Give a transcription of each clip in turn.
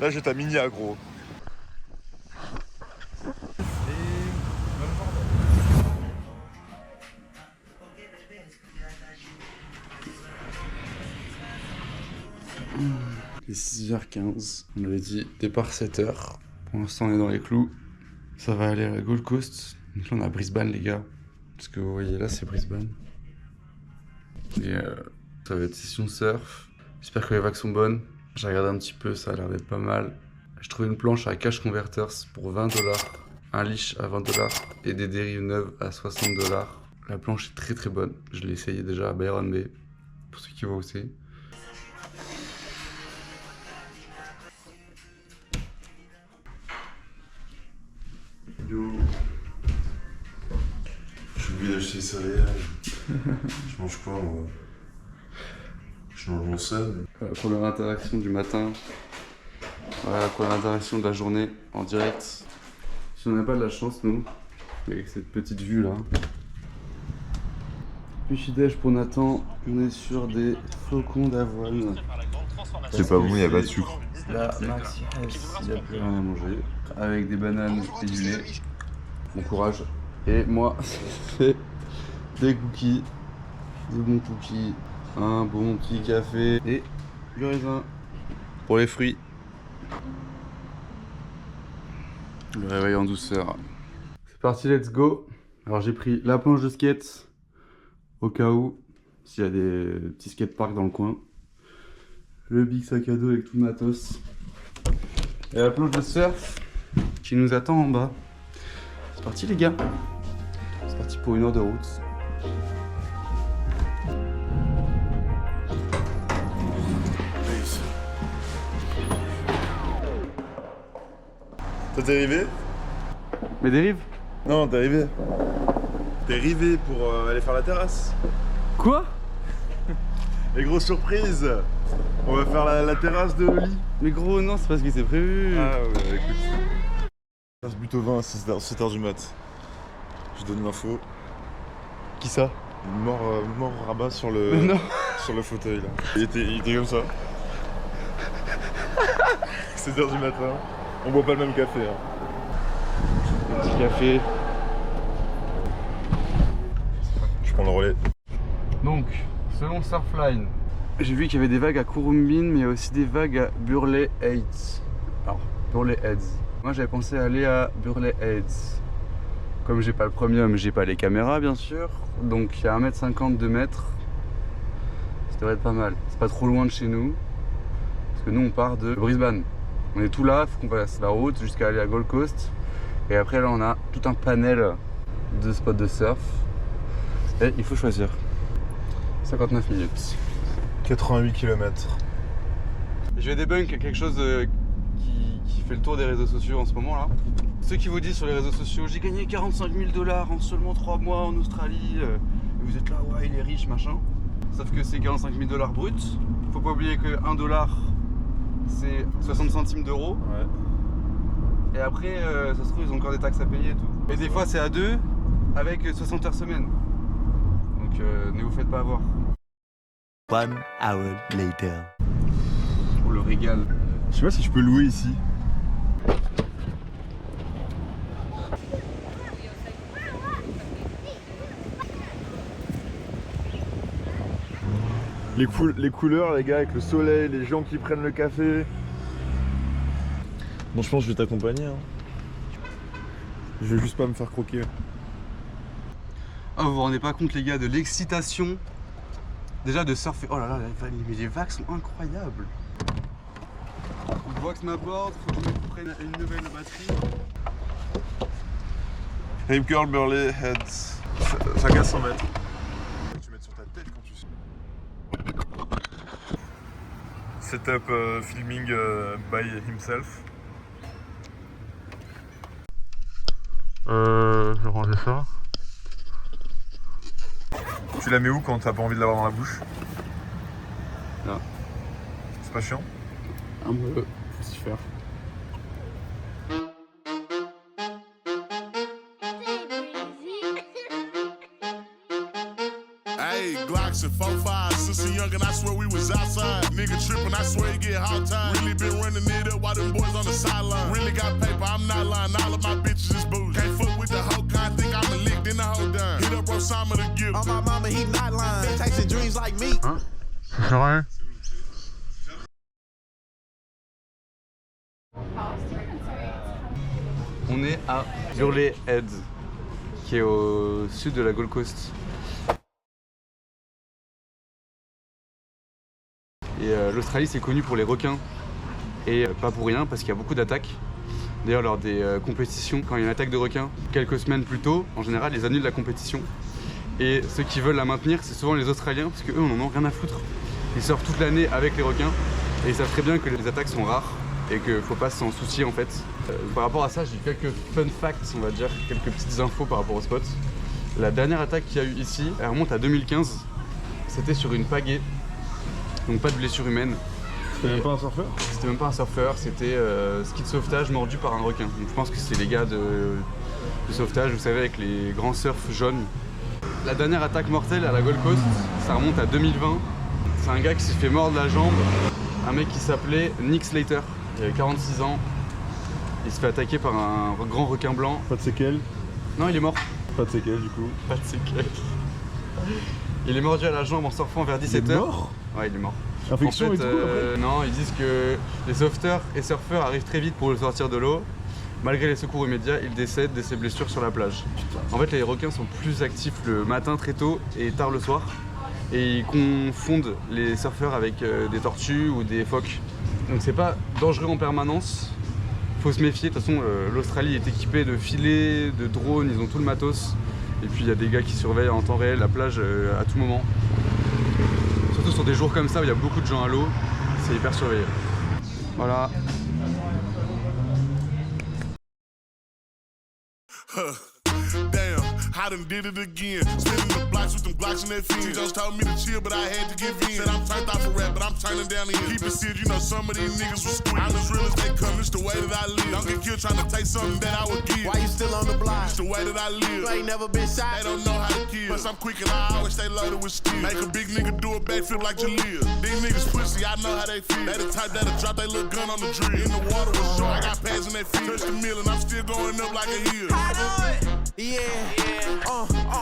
Là, j'ai ta mini agro. Il est 6h15, on avait dit départ 7h. Pour l'instant on est dans les clous. Ça va aller à la Gold Coast. Donc là on a Brisbane les gars. Parce que vous voyez là c'est Brisbane. Et ça va être session surf. J'espère que les vagues sont bonnes. J'ai regardé un petit peu, ça a l'air d'être pas mal. J'ai trouvé une planche à Cash Converters pour 20$, un leash à 20$ et des dérives neuves à 60$. La planche est très très bonne. Je l'ai essayé déjà à Byron Bay, pour ceux qui voient où c'est. Yo. J'ai oublié d'acheter les céréales. Je mange quoi moi? Je mange mon seul. Première interaction du matin. Voilà, première interaction de la journée en direct. Si on n'a pas de la chance, nous, avec cette petite vue là. Petit-déj pour Nathan, on est sur des flocons d'avoine. C'est pas bon, il n'y a pas de sucre. Là, Max, il n'y a plus rien à manger. Avec des bananes et du lait. Bon courage. Et moi, c'est des cookies. Des bons cookies. Un bon petit café et du raisin pour les fruits. Le réveil en douceur. C'est parti, let's go. Alors j'ai pris la planche de skate au cas où, s'il y a des petits skateparks dans le coin. Le big sac à dos avec tout le matos. Et la planche de surf qui nous attend en bas. C'est parti les gars. C'est parti pour 1 heure de route. T'es arrivé? Mes dérives? Non, t'es arrivé. T'es arrivé pour aller faire la terrasse. Quoi? Et grosse surprise, on va faire la terrasse de Oli. Mais gros non, c'est pas ce qui s'est prévu. Ah ouais, écoute. Ça se bute au 20 à 7h du mat. Je donne l'info. Qui ça? Une mort rabat sur le, Mais non. sur le fauteuil là. Il était comme ça. 7h du matin. On boit pas le même café. Hein. Petit café. Je prends le relais. Donc, selon Surfline, j'ai vu qu'il y avait des vagues à Currumbin, mais il y a aussi des vagues à Burleigh Heads. Alors, Burleigh Heads. Moi, j'avais pensé aller à Burleigh Heads. Comme j'ai pas le premium, j'ai pas les caméras, bien sûr. Donc, il y a 1m50, 2 m. Ça devrait être pas mal. C'est pas trop loin de chez nous. Parce que nous, on part de Brisbane. On est tout là, faut qu'on passe la route jusqu'à aller à Gold Coast. Et après, là, on a tout un panel de spots de surf. Et il faut choisir. 59 minutes. 88 km. Je vais débunk quelque chose qui fait le tour des réseaux sociaux en ce moment là. Ceux qui vous disent sur les réseaux sociaux, j'ai gagné 45 000 $ en seulement 3 mois en Australie. Et vous êtes là, ouais, il est riche, machin. Sauf que c'est 45 000 $ bruts. Faut pas oublier que 1 $, c'est 60 centimes d'euros. Ouais. Et après, ça se trouve, ils ont encore des taxes à payer et tout. Et des fois, c'est à 2 avec 60 heures semaine. Donc ne vous faites pas avoir. 1 hour later. Pour le régal. Je sais pas si je peux louer ici. Les couleurs, les gars, avec le soleil, les gens qui prennent le café. Bon, je pense que je vais t'accompagner. Hein. Je vais juste pas me faire croquer. Ah, vous vous rendez pas compte, les gars, de l'excitation déjà de surfer. Oh là là, mais les vagues sont incroyables. Je vois que ma board, faut que je me prenne une nouvelle batterie. Rip Curl Burleigh Heads. Ça casse 100 mètres. Tu mets sur ta tête quand tu. Setup filming by himself. Je vais ranger ça. Tu la mets où quand t'as pas envie de l'avoir dans la bouche? Là. C'est pas chiant? Un peu, faut s'y faire. Hey, Glocks and 4-5, sister young and I swear we was outside. nigga trippin', I swear he get hog tied. Really been running it up while them boys on the sideline. Really got paper, I'm not lying, all of my bitches is booze. Can't fuck with the whole kind, think I'm a lick, then the whole done. Hit up Osama to give. On my mama, he not lying. Been chasing dreams like me. Hein? C'est rien. On est à Burley Heads, qui est au sud de la Gold Coast. Et l'Australie, c'est connu pour les requins. Et pas pour rien, parce qu'il y a beaucoup d'attaques. D'ailleurs, lors des compétitions, quand il y a une attaque de requins, quelques semaines plus tôt, en général, ils annulent la compétition. Et ceux qui veulent la maintenir, c'est souvent les Australiens, parce qu'eux, on en a rien à foutre. Ils sortent toute l'année avec les requins, et ils savent très bien que les attaques sont rares, et qu'il faut pas s'en soucier en fait. Par rapport à ça, j'ai quelques fun facts, on va dire, quelques petites infos par rapport au spot. La dernière attaque qu'il y a eu ici, elle remonte à 2015. C'était sur une pagaie, donc pas de blessure humaine. C'était même pas un surfeur? C'était même pas un surfeur, c'était ski de sauvetage mordu par un requin. Donc je pense que c'est les gars de sauvetage, vous savez, avec les grands surfs jaunes. La dernière attaque mortelle à la Gold Coast, ça remonte à 2020. C'est un gars qui s'est fait mordre la jambe, un mec qui s'appelait Nick Slater. Il avait 46 ans. Il se fait attaquer par un grand requin blanc. Pas de séquelles? Non, il est mort. Pas de séquelles du coup. Pas de séquelles. Il est mordu à la jambe en surfant vers 17h. Il est mort? Ouais, il est mort. Infection en fait, et tout après? Non, ils disent que les sauveteurs et surfeurs arrivent très vite pour le sortir de l'eau. Malgré les secours immédiats, il décède de ses blessures sur la plage. En fait, les requins sont plus actifs le matin très tôt et tard le soir. Et ils confondent les surfeurs avec des tortues ou des phoques. Donc c'est pas dangereux en permanence. Faut se méfier. De toute façon, l'Australie est équipée de filets, de drones, ils ont tout le matos. Et puis il y a des gars qui surveillent en temps réel la plage à tout moment. Surtout sur des jours comme ça où il y a beaucoup de gens à l'eau, c'est hyper surveillé. Voilà. Damn, I done did it again. Spinning the blocks with them Glocks in their fins. Just told me to chill, but I had to give in. Said I'm turned off for rap, but I'm turning down the end. Keep it sealed, you know some of these niggas will squeeze. I'm as real as they come, it's the way that I live. Don't get killed trying to take something that I would give. Why you still on the block? It's the way that I live. You ain't never been shot. They don't know how to kill. Plus I'm quick and I always stay loaded with steel. Make a big nigga do a backflip like Jaleel. These niggas pussy, I know how they feel. They the type that'll drop they little gun on the drill. In the water was short, I got pads in that field. Touch the mill and I'm still going up like a hill. Yeah,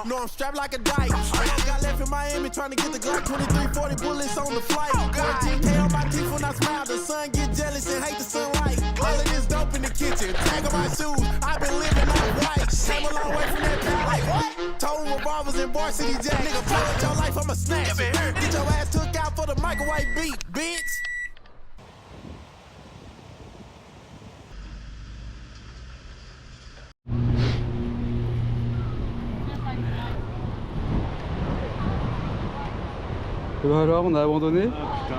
no, I'm strapped like a dyke. I just got left in Miami trying to get the Glock 2340 bullets on the flight. 14K on my teeth when I smile. The sun get jealous and hate the sunlight. All of this dope in the kitchen. Tag on my shoes. I've been living on white. Came a long way from that pal. Like what? Total revolvers in Varsity Jack. Nigga, play with your life, I'ma snatch it. Get your ass took out for the microwave beat, bitch. Et bah alors, on a abandonné. Ah putain.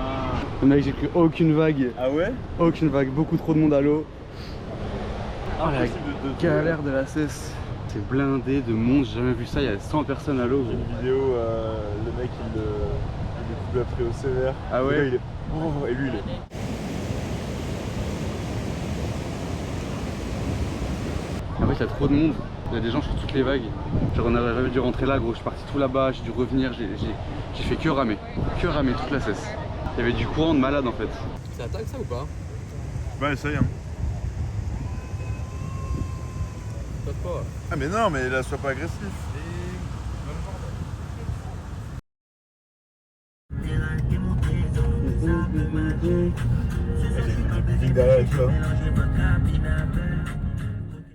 Le mec, j'ai pris aucune vague. Ah ouais? Aucune vague, beaucoup trop de monde à l'eau. Oh la Impossible de galère de la cesse. C'est blindé de monde, j'ai jamais vu ça, il y a 100 personnes à l'eau. J'ai une vidéo, le mec il le coupe après au sévère. Ah ouais? Le gars, il est... Oh, et lui il est... En fait, il y a trop de monde. Il y a des gens sur toutes les vagues. Genre, on aurait jamais dû rentrer là, gros. Je suis parti tout là-bas, j'ai dû revenir. J'ai fait que ramer toute la cesse. Il y avait du courant de malade en fait. Ça attaque ça ou pas? Bah essaye hein. Pas. Ah mais non, mais là sois pas agressif.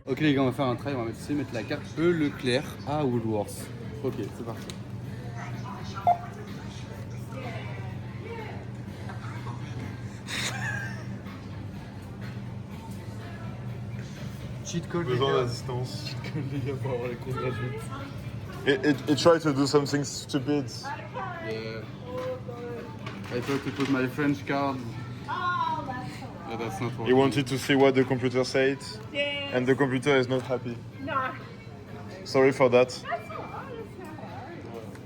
Ok les gars, on va faire un try, on va essayer de mettre la carte E Leclerc à Woolworths. Ok, c'est parti. Cheat code les Besoin gars. d'assistance. Cheat code les gars pour avoir les cours gratuits. It try to do something stupid. Yeah. I thought to put my French card. Oh, that's Yeah, that's not He working. wanted to see what the computer said, yes. and the computer is not happy. No. Sorry for that. That's all right. It's no worries.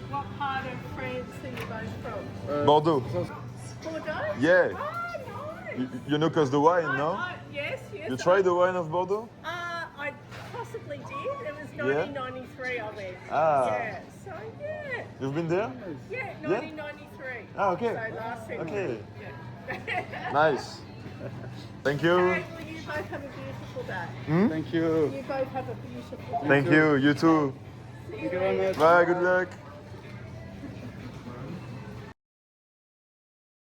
What part of France are you both from? Bordeaux. Bordeaux? Yeah. Oh, nice. You know cause the wine, no? Yes, yes. You tried the wine of Bordeaux? I possibly did. It was Yeah? 1993 I went. Ah. Yeah. So, yeah. You've been there? Yeah, 1993. Ah, okay. So last century. Okay. Yeah. Nice. Thank you. Alright, well, you both have a beautiful day. Thank you. You both have a beautiful day. Thank you. You too. See you Thank you very later. much. Bye. Good luck.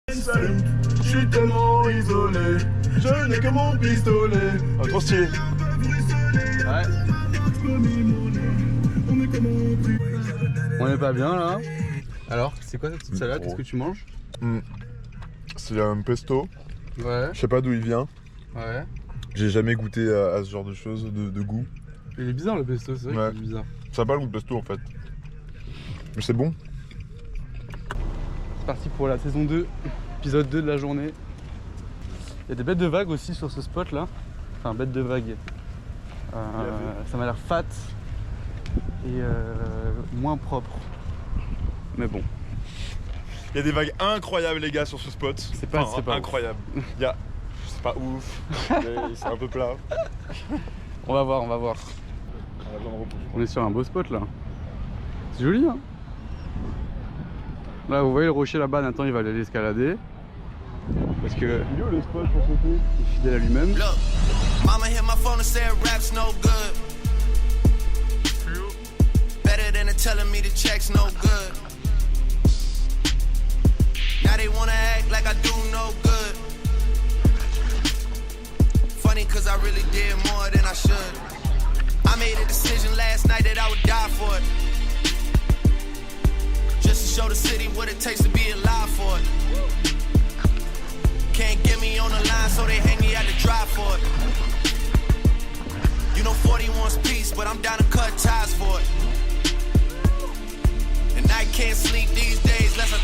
Je suis tellement isolé, je n'ai que mon pistolet. Oh, trop stylé. Ouais. On est pas bien là. Alors, c'est quoi cette petite salade? Qu'est-ce que tu manges? C'est un pesto. Ouais. Je sais pas d'où il vient. Ouais. J'ai jamais goûté à ce genre de choses, de goût. Il est bizarre le pesto, c'est vrai Ouais. qu'il est bizarre. Ça n'a pas le goût de pesto en fait. Mais c'est bon. C'est parti pour la saison 2, épisode 2 de la journée. Il y a des bêtes de vagues aussi sur ce spot là. Enfin, bêtes de vagues. Ça m'a l'air fat et moins propre. Mais bon. Il y a des vagues incroyables les gars sur ce spot. C'est pas incroyable. Il y a, c'est pas ouf, mais c'est un peu plat. On va voir, on va voir. On a besoin de repos. On est sur un beau spot là. C'est joli hein. Là vous voyez le rocher là-bas, Nathan il va aller l'escalader. Parce que Il est où le spot pour sauter? il est fidèle à lui-même. Look, mama hit my phone and said rap's no good. Better than telling me the check's no good. Now they wanna act like I do no good. Funny cause I really did more than I should. I made a decision last night that I would die for it. Just to show the city what it takes to be alive for it. Can't get me on the line, so they hang me out to dry for it. You know 40 wants peace, but I'm down to cut ties for it. And I can't sleep these days, less I